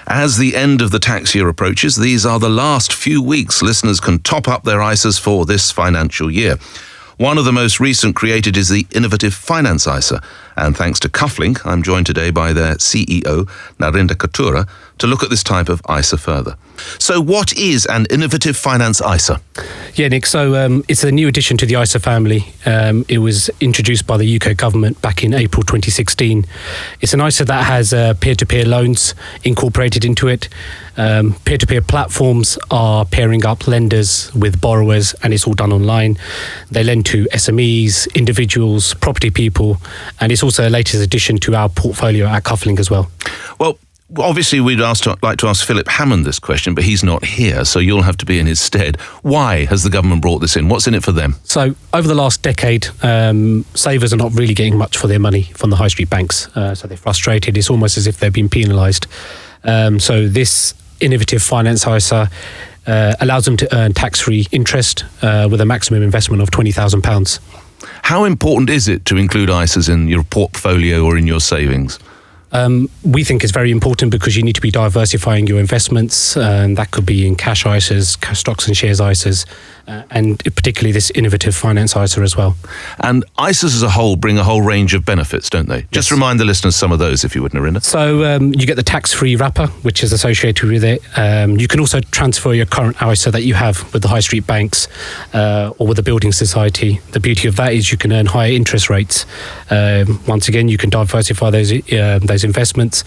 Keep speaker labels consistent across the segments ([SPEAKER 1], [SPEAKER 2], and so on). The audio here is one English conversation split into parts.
[SPEAKER 1] As the end of the tax year approaches, these are the last few weeks listeners can top up their ISAs for this financial year. One of the most recent created is the Innovative Finance ISA. And thanks to Kuflink, I'm joined today by their CEO, Narinder Katura, to look at this type of ISA further. So what is an Innovative Finance ISA?
[SPEAKER 2] Yeah, Nick, so it's a new addition to the ISA family. It was introduced by the UK government back in April 2016. It's an ISA that has peer-to-peer loans incorporated into it. Peer-to-peer platforms are pairing up lenders with borrowers, and it's all done online. They lend to SMEs, individuals, property people, and it's also a latest addition to our portfolio at Kuflink as well.
[SPEAKER 1] Well, obviously we'd like to ask Philip Hammond this question, but he's not here, so you'll have to be in his stead. Why has the government brought this in? What's in it for them? So
[SPEAKER 2] over the last decade, savers are not really getting much for their money from the high street banks, so they're frustrated. It's almost as if they're being penalised. So this Innovative Finance ISA allows them to earn tax-free interest with a maximum investment of £20,000.
[SPEAKER 1] How important is it to include ISAs in your portfolio or in your savings?
[SPEAKER 2] We think it's very important because you need to be diversifying your investments, and that could be in cash ISAs, stocks and shares ISAs, and particularly this Innovative Finance ISA as well. And
[SPEAKER 1] ISAs as a whole bring a whole range of benefits, don't they? Yes. Just remind the listeners some of those, if you would, Narinder.
[SPEAKER 2] So you get the tax-free wrapper, which is associated with it. You can also transfer your current ISA that you have with the high street banks or with the building society. The beauty of that is you can earn higher interest rates. Once again, you can diversify those investments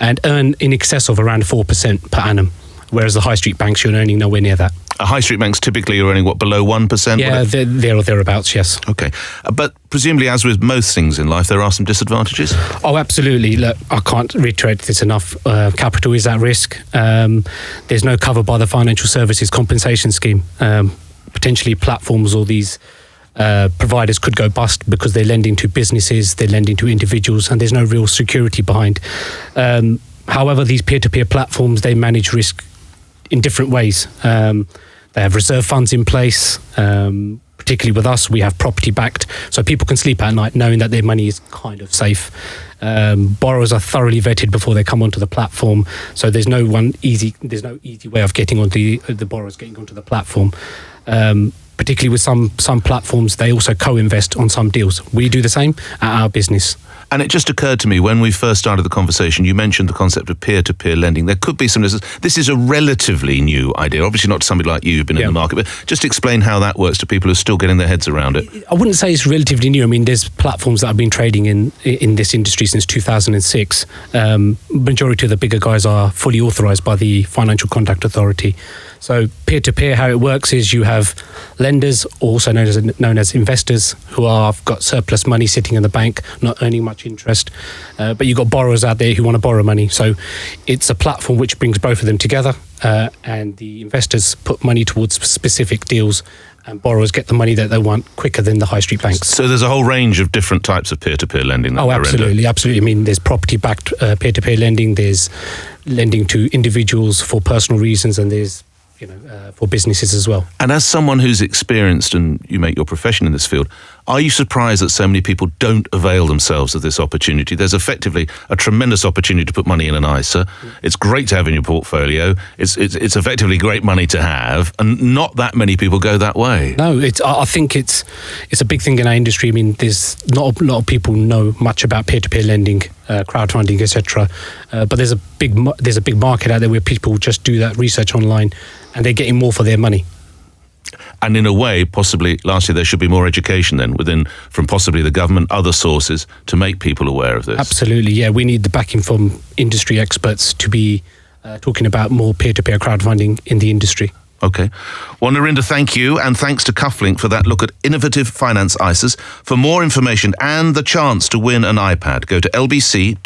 [SPEAKER 2] and earn in excess of around 4% per annum, whereas the high street banks, you're earning nowhere near that.
[SPEAKER 1] High street banks typically are earning, below 1%?
[SPEAKER 2] Yeah, there or thereabouts, yes.
[SPEAKER 1] Okay. But presumably, as with most things in life, there are some disadvantages?
[SPEAKER 2] Oh, absolutely. Look, I can't reiterate this enough. Capital is at risk. There's no cover by the Financial Services Compensation Scheme. Potentially platforms or these providers could go bust because they're lending to businesses, they're lending to individuals, and there's no real security behind. However, these peer-to-peer platforms, they manage risk in different ways. They have reserve funds in place. Particularly with us, we have property backed, so people can sleep at night knowing that their money is kind of safe. Borrowers are thoroughly vetted before they come onto the platform, so there's no easy way of getting onto the borrowers getting onto the platform. Particularly with some platforms, they also co-invest on some deals. We do the same at our business.
[SPEAKER 1] And it just occurred to me, when we first started the conversation, you mentioned the concept of peer-to-peer lending. There could be some... This is a relatively new idea, obviously not to somebody like you who've been in the market, but just explain how that works to people who are still getting their heads around it.
[SPEAKER 2] I wouldn't say it's relatively new. I mean, there's platforms that have been trading in this industry since 2006. Majority of the bigger guys are fully authorised by the Financial Conduct Authority. So peer-to-peer, how it works is you have lenders, also known as investors, who have got surplus money sitting in the bank, not earning much interest. But you've got borrowers out there who want to borrow money. So it's a platform which brings both of them together, and the investors put money towards specific deals, and borrowers get the money that they want quicker than the high street banks.
[SPEAKER 1] So there's a whole range of different types of peer-to-peer lending.
[SPEAKER 2] Oh, absolutely. I mean, there's property-backed peer-to-peer lending, there's lending to individuals for personal reasons, and there's for businesses as well.
[SPEAKER 1] And as someone who's experienced, and you make your profession in this field, are you surprised that so many people don't avail themselves of this opportunity? There's effectively a tremendous opportunity to put money in an ISA. It's great to have in your portfolio. It's effectively great money to have, and not that many people go that way.
[SPEAKER 2] No, I think it's a big thing in our industry. I mean, there's not a lot of people know much about peer-to-peer lending, crowdfunding, etc. But there's a big market out there where people just do that research online, and they're getting more for their money.
[SPEAKER 1] And in a way, possibly, lastly, there should be more education then from possibly the government, other sources, to make people aware of this.
[SPEAKER 2] Absolutely, yeah. We need the backing from industry experts to be talking about more peer-to-peer crowdfunding in the industry.
[SPEAKER 1] Okay. Well, Narinder, thank you, and thanks to Kuflink for that look at Innovative Finance ISAs. For more information and the chance to win an iPad, go to lbc.co.uk.